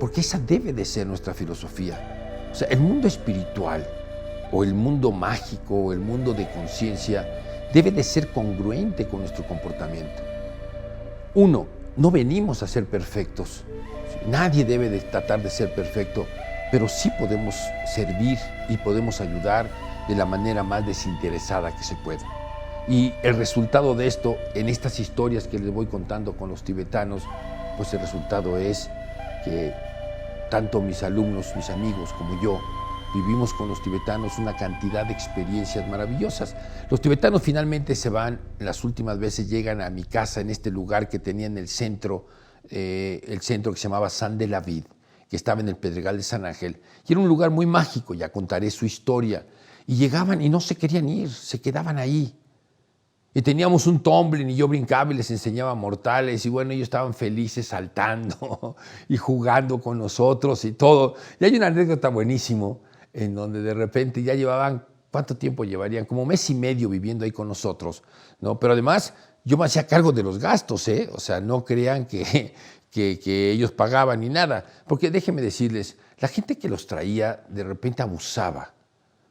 Porque esa debe de ser nuestra filosofía. O sea, el mundo espiritual o el mundo mágico o el mundo de conciencia debe de ser congruente con nuestro comportamiento. 1, no venimos a ser perfectos. Nadie debe de tratar de ser perfecto, pero sí podemos servir y podemos ayudar de la manera más desinteresada que se pueda. Y el resultado de esto, en estas historias que les voy contando con los tibetanos, pues el resultado es que tanto mis alumnos, mis amigos como yo, vivimos con los tibetanos una cantidad de experiencias maravillosas. Los tibetanos finalmente se van, las últimas veces llegan a mi casa en este lugar que tenía en el centro que se llamaba San de la Vid, que estaba en el Pedregal de San Ángel, y era un lugar muy mágico, ya contaré su historia. Y llegaban y no se querían ir, se quedaban ahí. Y teníamos un tumbling y yo brincaba y les enseñaba mortales y bueno, ellos estaban felices saltando y jugando con nosotros y todo. Y hay una anécdota buenísimo en donde de repente ya llevaban, ¿cuánto tiempo llevarían? Como mes y medio viviendo ahí con nosotros, ¿no? Pero además yo me hacía cargo de los gastos, ¿eh? O sea, no crean que ellos pagaban ni nada. Porque déjenme decirles, la gente que los traía de repente abusaba.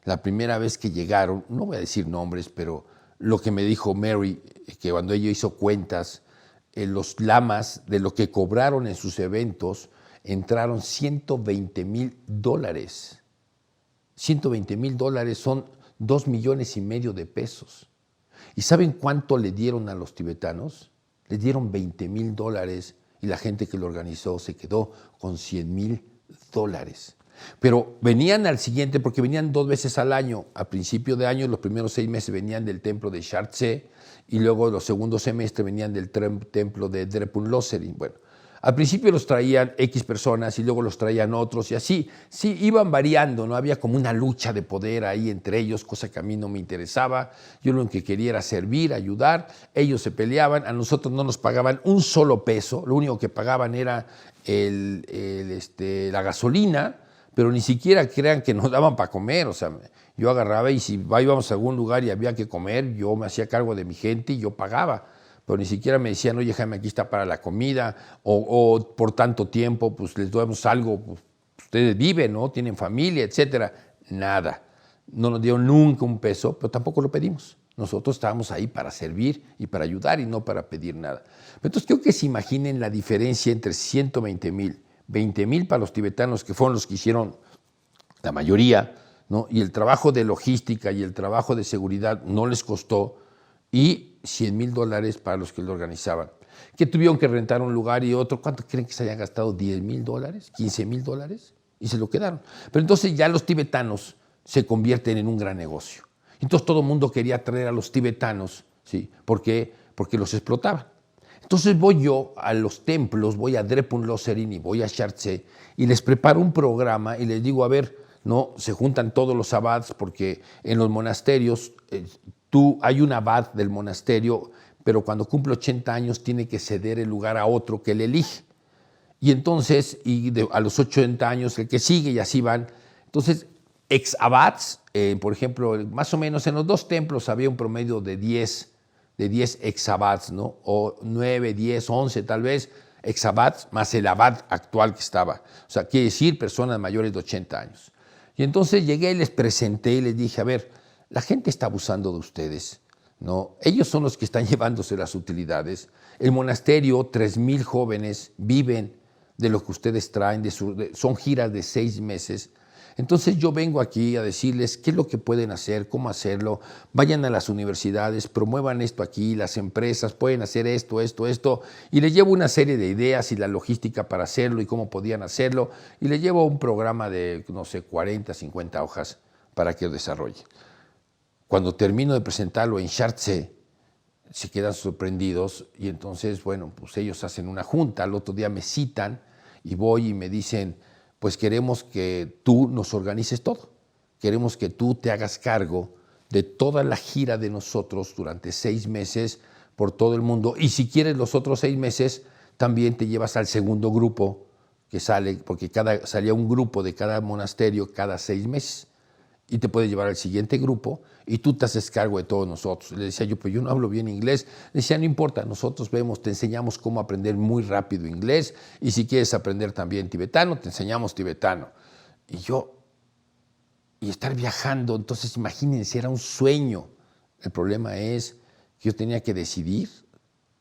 La primera vez que llegaron, no voy a decir nombres, pero lo que me dijo Mary, que cuando ella hizo cuentas, los lamas de lo que cobraron en sus eventos, entraron $120,000. $120,000 son 2,5 millones de pesos. ¿Y saben cuánto le dieron a los tibetanos? Le dieron $20,000 y la gente que lo organizó se quedó con $100,000. Pero venían al siguiente, porque venían 2 veces al año. A principio de año, los primeros 6 meses venían del templo de Shartse y luego los segundos semestres venían del templo de Drepung Loseri. Bueno, al principio los traían X personas y luego los traían otros y así. Sí, iban variando, ¿no? Había como una lucha de poder ahí entre ellos, cosa que a mí no me interesaba. Yo lo que quería era servir, ayudar. Ellos se peleaban, a nosotros no nos pagaban un solo peso. Lo único que pagaban era la gasolina, pero ni siquiera crean que nos daban para comer. O sea, yo agarraba y si íbamos a algún lugar y había que comer, yo me hacía cargo de mi gente y yo pagaba. Pero ni siquiera me decían, oye, Jaime, aquí está para la comida, o por tanto tiempo, pues les damos algo, pues, ustedes viven, ¿no? Tienen familia, etcétera. Nada. No nos dieron nunca un peso, pero tampoco lo pedimos. Nosotros estábamos ahí para servir y para ayudar y no para pedir nada. Entonces, creo que se imaginen la diferencia entre 120,000, 20,000 para los tibetanos, que fueron los que hicieron la mayoría, ¿no? Y el trabajo de logística y el trabajo de seguridad no les costó, y $100,000 para los que lo organizaban, que tuvieron que rentar un lugar y otro. ¿Cuánto creen que se hayan gastado? $10,000, $15,000, y se lo quedaron. Pero entonces ya los tibetanos se convierten en un gran negocio. Entonces todo el mundo quería traer a los tibetanos, ¿sí? ¿Por qué? Porque los explotaban. Entonces voy yo a los templos, voy a Drepung Loseri y voy a Shartse y les preparo un programa y les digo, a ver, no, se juntan todos los abads porque en los monasterios hay un abad del monasterio, pero cuando cumple 80 años tiene que ceder el lugar a otro que le elige. Y entonces, a los 80 años el que sigue y así van. Entonces, ex abads, por ejemplo, más o menos en los 2 templos había un promedio de 10 ex abads, ¿no? O 9, 10, 11 tal vez, ex abads, más el abad actual que estaba. O sea, quiere decir personas mayores de 80 años. Y entonces llegué y les presenté y les dije, a ver, la gente está abusando de ustedes, ¿no? Ellos son los que están llevándose las utilidades. El monasterio, 3,000 jóvenes viven de lo que ustedes traen, son giras de 6 meses. Entonces yo vengo aquí a decirles qué es lo que pueden hacer, cómo hacerlo. Vayan a las universidades, promuevan esto aquí, las empresas pueden hacer esto, y les llevo una serie de ideas y la logística para hacerlo y cómo podían hacerlo, y les llevo un programa de, no sé, 40, 50 hojas para que lo desarrollen. Cuando termino de presentarlo en Shartse, se quedan sorprendidos y entonces, bueno, pues ellos hacen una junta, al otro día me citan y voy y me dicen, pues queremos que tú nos organices todo, queremos que tú te hagas cargo de toda la gira de nosotros durante 6 meses por todo el mundo, y si quieres los otros 6 meses, también te llevas al segundo grupo que sale, porque salía un grupo de cada monasterio cada 6 meses, y te puedes llevar al siguiente grupo y tú te haces cargo de todos nosotros. Le decía yo, pues yo no hablo bien inglés. Le decía, no importa, nosotros te enseñamos cómo aprender muy rápido inglés, y si quieres aprender también tibetano, te enseñamos tibetano. Y estar viajando, entonces imagínense, era un sueño. El problema es que yo tenía que decidir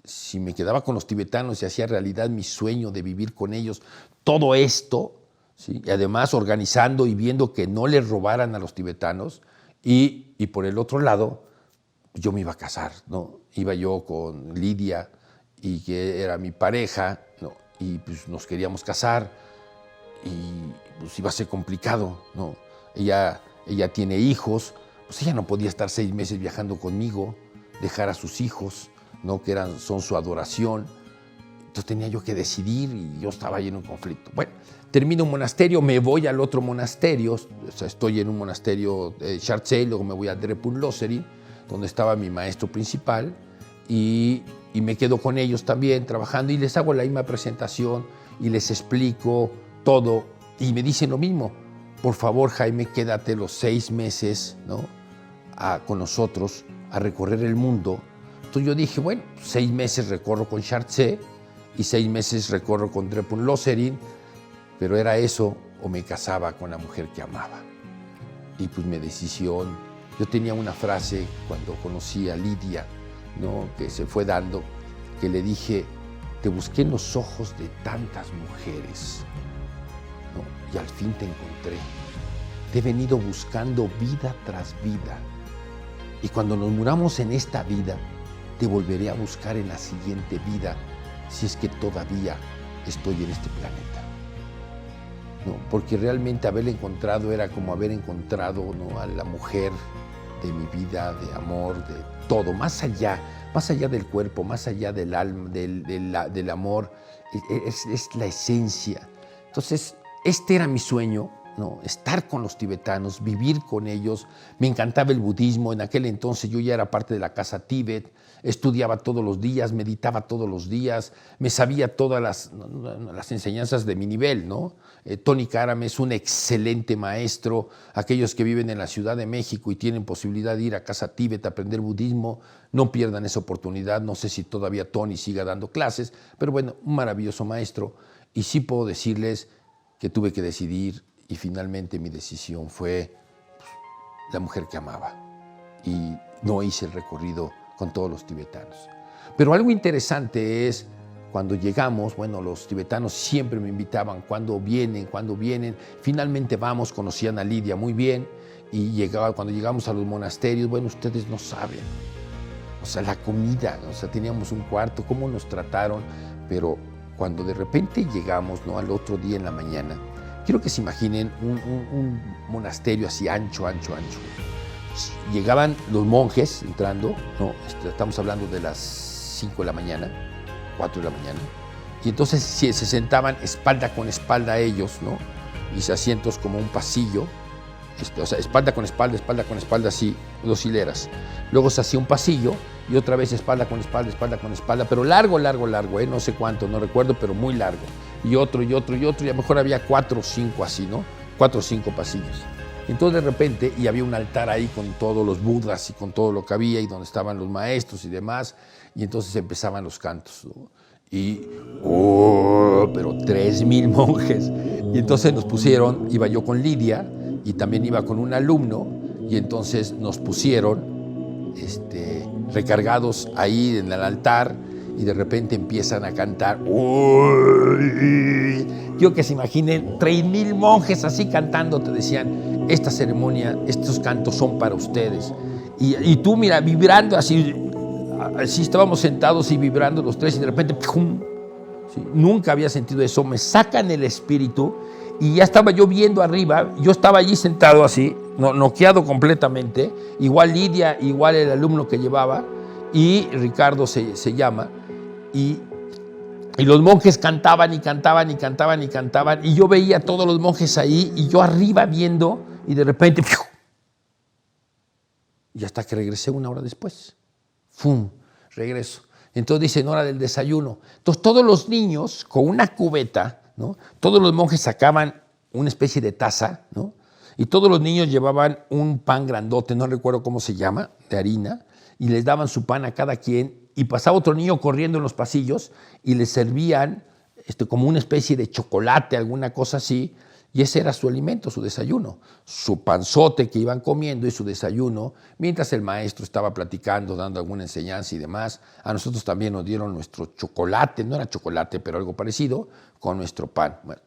si me quedaba con los tibetanos y hacía realidad mi sueño de vivir con ellos todo esto, ¿sí? Y además organizando y viendo que no les robaran a los tibetanos, y por el otro lado, yo me iba a casar, ¿no? Iba yo con Lidia, y que era mi pareja, ¿no? Y pues nos queríamos casar, y pues iba a ser complicado, ¿no? Ella tiene hijos, pues ella no podía estar 6 meses viajando conmigo, dejar a sus hijos, ¿no? Que son su adoración. Entonces tenía yo que decidir y yo estaba ahí en un conflicto. Bueno, termino un monasterio, me voy al otro monasterio, o sea, estoy en un monasterio de Chartsey, luego me voy a Drepung Loseri, donde estaba mi maestro principal, y me quedo con ellos también trabajando y les hago la misma presentación y les explico todo y me dicen lo mismo: por favor, Jaime, quédate los 6 meses, ¿no? Con nosotros a recorrer el mundo. Entonces yo dije, bueno, 6 meses recorro con Chartsey y 6 meses recorro con Drepung Loseri, pero era eso o me casaba con la mujer que amaba. Y pues mi decisión, yo tenía una frase cuando conocí a Lidia, ¿no? Que se fue dando, que le dije: te busqué en los ojos de tantas mujeres, ¿no? Y al fin te encontré. Te he venido buscando vida tras vida. Y cuando nos muramos en esta vida, te volveré a buscar en la siguiente vida, si es que todavía estoy en este planeta. ¿No? Porque realmente haberla encontrado era como haber encontrado, ¿no? A la mujer de mi vida, de amor, de todo, más allá del cuerpo, más allá del alma, del amor, es la esencia. Entonces, este era mi sueño, ¿no? Estar con los tibetanos, vivir con ellos. Me encantaba el budismo. En aquel entonces yo ya era parte de la Casa Tíbet, estudiaba todos los días, meditaba todos los días, me sabía todas las enseñanzas de mi nivel, ¿no? Tony Karam es un excelente maestro. Aquellos que viven en la Ciudad de México y tienen posibilidad de ir a Casa Tíbet a aprender budismo, no pierdan esa oportunidad. No sé si todavía Tony siga dando clases, pero bueno, un maravilloso maestro. Y sí puedo decirles que tuve que decidir, y finalmente mi decisión fue la mujer que amaba. Y no hice el recorrido con todos los tibetanos. Pero algo interesante es, cuando llegamos, bueno, los tibetanos siempre me invitaban: cuando vienen, finalmente vamos. Conocían a Lidia muy bien, y cuando llegamos a los monasterios, bueno, ustedes no saben, o sea, la comida, o sea, teníamos un cuarto, cómo nos trataron, pero cuando de repente llegamos, ¿no? Al otro día en la mañana, quiero que se imaginen un monasterio así ancho. Llegaban los monjes entrando, ¿no? Estamos hablando de las 5 de la mañana, 4 de la mañana, y entonces se sentaban espalda con espalda a ellos, ¿no? Y asientos como un pasillo, o sea, espalda con espalda, así, 2 hileras. Luego se hacía un pasillo y otra vez espalda con espalda, pero largo, no sé cuánto, no recuerdo, pero muy largo. Y otro, y a lo mejor había 4 o 5 así, ¿no? 4 o 5 pasillos. Entonces de repente, y había un altar ahí con todos los budas y con todo lo que había, y donde estaban los maestros y demás, y entonces empezaban los cantos, ¿no? Y, pero 3,000 monjes. Y entonces nos pusieron, iba yo con Lidia, y también iba con un alumno, y entonces nos pusieron recargados ahí en el altar, y de repente empiezan a cantar. Yo que se imaginen 3,000 monjes así cantando, te decían: esta ceremonia, estos cantos son para ustedes. Y tú, mira, vibrando así estábamos sentados y vibrando los tres, y de repente, ¡pum! ¿Sí? Nunca había sentido eso. Me sacan el espíritu, y ya estaba yo viendo arriba. Yo estaba allí sentado así, noqueado completamente. Igual Lidia, igual el alumno que llevaba, y Ricardo se llama. Y los monjes cantaban, y yo veía a todos los monjes ahí, y yo arriba viendo, y de repente, ¡piu! Y hasta que regresé 1 hora después. ¡Fum! Regreso. Entonces dicen: hora del desayuno. Entonces todos los niños con una cubeta, ¿no? Todos los monjes sacaban una especie de taza, ¿no? Y todos los niños llevaban un pan grandote, no recuerdo cómo se llama, de harina, y les daban su pan a cada quien, y pasaba otro niño corriendo en los pasillos y les servían como una especie de chocolate, alguna cosa así, y ese era su alimento, su desayuno, su panzote que iban comiendo y su desayuno, mientras el maestro estaba platicando, dando alguna enseñanza y demás. A nosotros también nos dieron nuestro chocolate, no era chocolate, pero algo parecido, con nuestro pan. Bueno,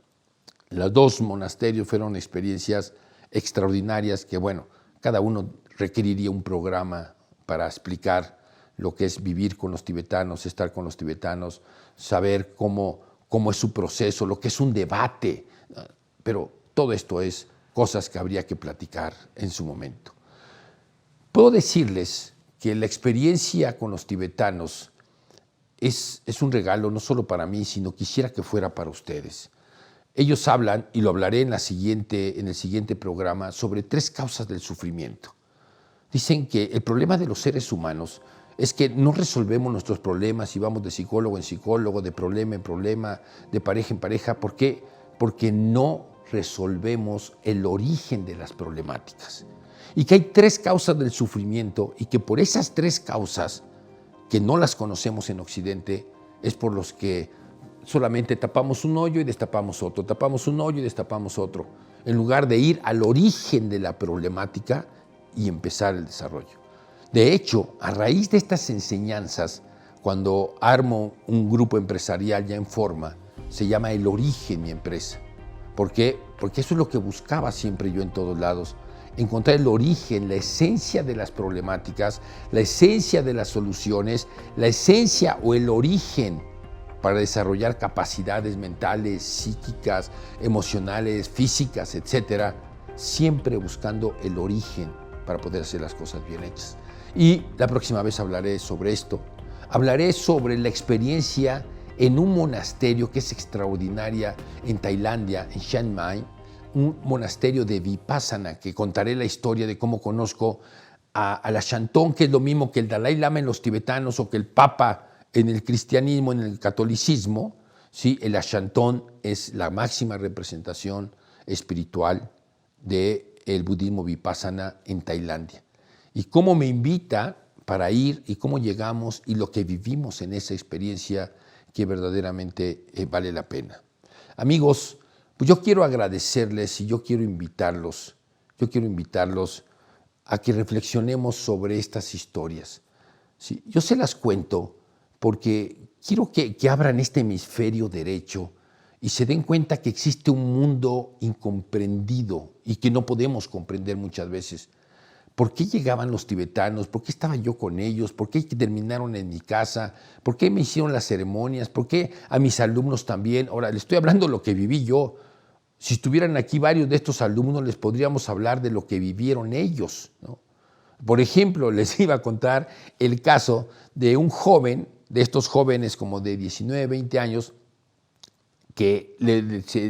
los 2 monasterios fueron experiencias extraordinarias que, bueno, cada uno requeriría un programa para explicar lo que es vivir con los tibetanos, estar con los tibetanos, saber cómo es su proceso, lo que es un debate. Pero todo esto es cosas que habría que platicar en su momento. Puedo decirles que la experiencia con los tibetanos es un regalo no solo para mí, sino quisiera que fuera para ustedes. Ellos hablan, y lo hablaré en el siguiente programa, sobre 3 causas del sufrimiento. Dicen que el problema de los seres humanos es que no resolvemos nuestros problemas y vamos de psicólogo en psicólogo, de problema en problema, de pareja en pareja. ¿Por qué? Porque no resolvemos el origen de las problemáticas. Y que hay 3 causas del sufrimiento y que por esas 3 causas, que no las conocemos en Occidente, es por los que solamente tapamos un hoyo y destapamos otro, tapamos un hoyo y destapamos otro, en lugar de ir al origen de la problemática y empezar el desarrollo. De hecho, a raíz de estas enseñanzas, cuando armo un grupo empresarial ya en forma, se llama El Origen Mi Empresa. ¿Por qué? Porque eso es lo que buscaba siempre yo en todos lados, encontrar el origen, la esencia de las problemáticas, la esencia de las soluciones, la esencia o el origen para desarrollar capacidades mentales, psíquicas, emocionales, físicas, etcétera, siempre buscando el origen para poder hacer las cosas bien hechas. Y la próxima vez hablaré sobre esto. Hablaré sobre la experiencia en un monasterio que es extraordinaria en Tailandia, en Chiang Mai, un monasterio de Vipassana, que contaré la historia de cómo conozco a la Shantung, que es lo mismo que el Dalai Lama en los tibetanos o que el Papa en el cristianismo, en el catolicismo. ¿Sí? El Ashantung es la máxima representación espiritual del budismo Vipassana en Tailandia. Y cómo me invita para ir y cómo llegamos y lo que vivimos en esa experiencia que verdaderamente vale la pena. Amigos, pues yo quiero agradecerles y yo quiero invitarlos a que reflexionemos sobre estas historias. ¿Sí? Yo se las cuento porque quiero que abran este hemisferio derecho y se den cuenta que existe un mundo incomprendido y que no podemos comprender muchas veces. ¿Por qué llegaban los tibetanos? ¿Por qué estaba yo con ellos? ¿Por qué terminaron en mi casa? ¿Por qué me hicieron las ceremonias? ¿Por qué a mis alumnos también? Ahora, les estoy hablando de lo que viví yo. Si estuvieran aquí varios de estos alumnos, les podríamos hablar de lo que vivieron ellos, ¿no? Por ejemplo, les iba a contar el caso de un joven, de estos jóvenes como de 19, 20 años, que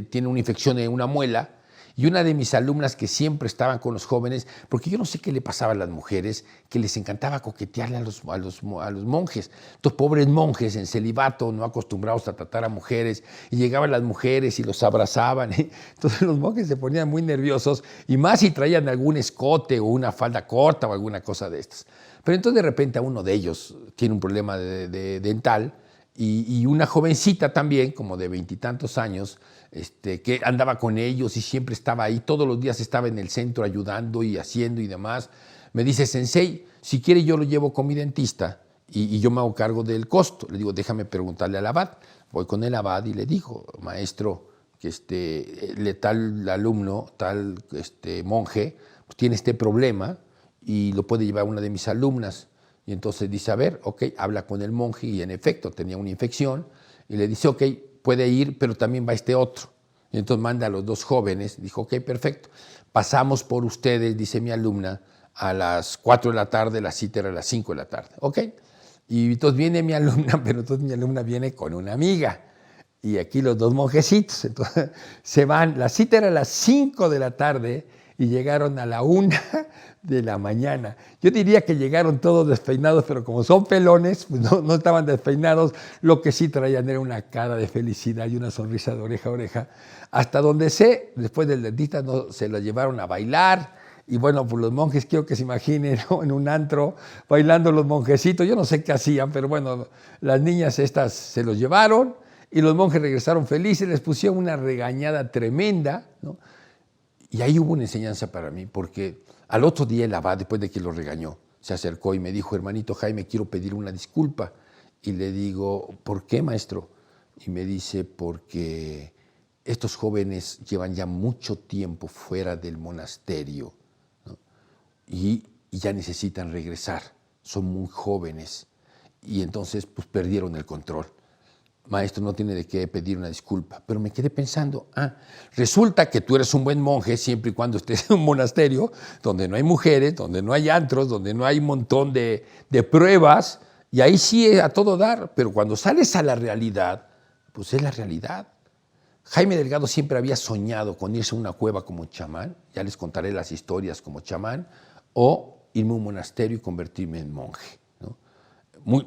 tiene una infección en una muela, y una de mis alumnas que siempre estaban con los jóvenes, porque yo no sé qué le pasaba a las mujeres, que les encantaba coquetearle a los monjes. Estos pobres monjes en celibato, no acostumbrados a tratar a mujeres, y llegaban las mujeres y los abrazaban. Entonces los monjes se ponían muy nerviosos, y más si traían algún escote o una falda corta o alguna cosa de estas. Pero entonces de repente a uno de ellos tiene un problema dental, y una jovencita también, como de 20 y tantos años, que andaba con ellos y siempre estaba ahí, todos los días estaba en el centro ayudando y haciendo y demás. Me dice: Sensei, si quiere yo lo llevo con mi dentista y yo me hago cargo del costo. Le digo: déjame preguntarle al abad. Voy con el abad y le digo: maestro, que tal alumno, tal monje, pues tiene este problema y lo puede llevar una de mis alumnas. Y entonces dice: a ver, ok, habla con el monje, y en efecto tenía una infección, y le dice: ok, puede ir, pero también va este otro. Y entonces manda a los 2 jóvenes, dijo: ok, perfecto, pasamos por ustedes, dice mi alumna, a las 4 de la tarde, la cita era a las 5 de la tarde, ok. Y entonces viene mi alumna, pero entonces mi alumna viene con una amiga, y aquí los 2 monjecitos, entonces se van, la cita era a las 5 de la tarde, y llegaron a la 1 de la mañana. Yo diría que llegaron todos despeinados, pero como son pelones, pues no estaban despeinados. Lo que sí traían era una cara de felicidad y una sonrisa de oreja a oreja. Hasta donde sé, después del dentista se los llevaron a bailar. Y bueno, pues los monjes, quiero que se imaginen, ¿no?, en un antro, bailando los monjecitos. Yo no sé qué hacían, pero bueno, las niñas estas se los llevaron y los monjes regresaron felices, les pusieron una regañada tremenda, ¿no? Y ahí hubo una enseñanza para mí, porque al otro día el abad, después de que lo regañó, se acercó y me dijo: hermanito Jaime, quiero pedir una disculpa. Y le digo: ¿por qué, maestro? Y me dice: porque estos jóvenes llevan ya mucho tiempo fuera del monasterio, ¿no? y ya necesitan regresar. son muy jóvenes y entonces pues perdieron el control. Maestro, no tiene de qué pedir una disculpa, pero me quedé pensando, resulta que tú eres un buen monje siempre y cuando estés en un monasterio donde no hay mujeres, donde no hay antros, donde no hay un montón de pruebas, y ahí sí es a todo dar, pero cuando sales a la realidad, pues es la realidad. Jaime Delgado siempre había soñado con irse a una cueva como chamán, ya les contaré las historias como chamán, o irme a un monasterio y convertirme en monje, ¿no?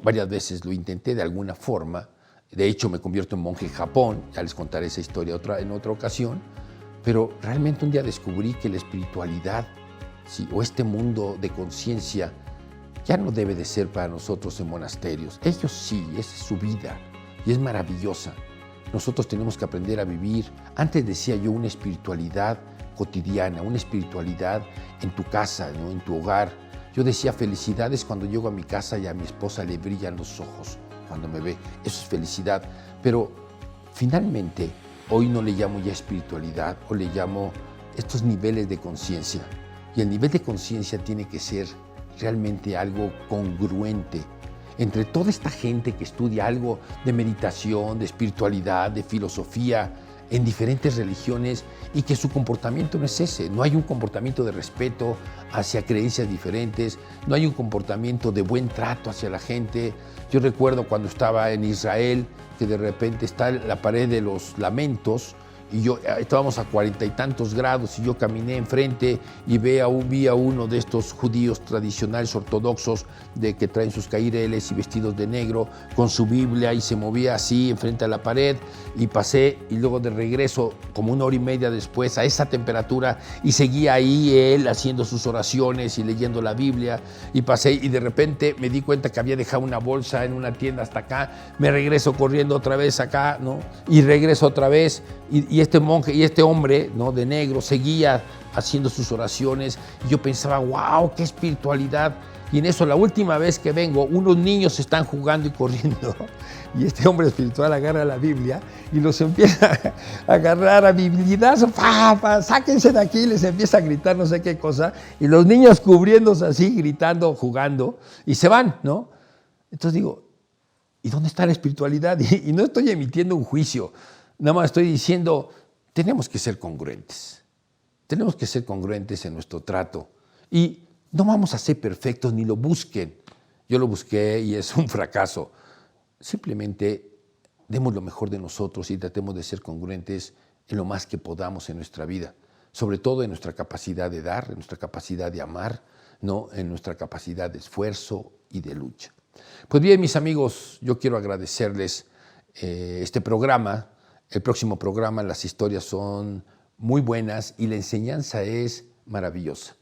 Varias veces lo intenté de alguna forma. De hecho, me convierto en monje en Japón, ya les contaré esa historia en otra ocasión, pero realmente un día descubrí que la espiritualidad, ¿sí?, o este mundo de conciencia ya no debe de ser para nosotros en monasterios. Ellos sí, esa es su vida y es maravillosa. Nosotros tenemos que aprender a vivir, antes decía yo, una espiritualidad cotidiana, una espiritualidad en tu casa, ¿no?, en tu hogar. Yo decía, felicidades cuando llego a mi casa y a mi esposa le brillan los ojos cuando me ve. Eso es felicidad. Pero finalmente, hoy no le llamo ya espiritualidad, o le llamo estos niveles de conciencia. Y el nivel de conciencia tiene que ser realmente algo congruente entre toda esta gente que estudia algo de meditación, de espiritualidad, de filosofía, en diferentes religiones, y que su comportamiento no es ese. No hay un comportamiento de respeto hacia creencias diferentes, no hay un comportamiento de buen trato hacia la gente. Yo recuerdo cuando estaba en Israel, que de repente está la pared de los lamentos, y estábamos a 40 y tantos grados, y yo caminé enfrente y vi a uno de estos judíos tradicionales ortodoxos que traen sus caireles y vestidos de negro con su Biblia, y se movía así enfrente a la pared, y pasé, y luego de regreso como 1 hora y media después a esa temperatura, y seguía ahí él haciendo sus oraciones y leyendo la Biblia, y pasé, y de repente me di cuenta que había dejado una bolsa en una tienda hasta acá, me regreso corriendo otra vez acá, ¿no?, y regreso otra vez, y este monje y este hombre, ¿no?, de negro seguía haciendo sus oraciones, y yo pensaba, wow, qué espiritualidad. Y en eso, la última vez que vengo, unos niños están jugando y corriendo, y este hombre espiritual agarra la Biblia y los empieza a agarrar a bibliazo, sáquense de aquí, les empieza a gritar no sé qué cosa, y los niños cubriéndose así, gritando, jugando, y se van, ¿no? Entonces digo, ¿y dónde está la espiritualidad? Y no estoy emitiendo un juicio, nada más estoy diciendo, tenemos que ser congruentes. Tenemos que ser congruentes en nuestro trato. Y no vamos a ser perfectos, ni lo busquen. Yo lo busqué y es un fracaso. Simplemente demos lo mejor de nosotros y tratemos de ser congruentes en lo más que podamos en nuestra vida. Sobre todo en nuestra capacidad de dar, en nuestra capacidad de amar, ¿no?, en nuestra capacidad de esfuerzo y de lucha. Pues bien, mis amigos, yo quiero agradecerles este programa. El próximo programa, las historias son muy buenas y la enseñanza es maravillosa.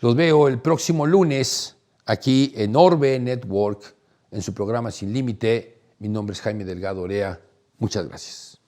Los veo el próximo lunes aquí en Orbe Network, en su programa Sin Límite. Mi nombre es Jaime Delgado Orea. Muchas gracias.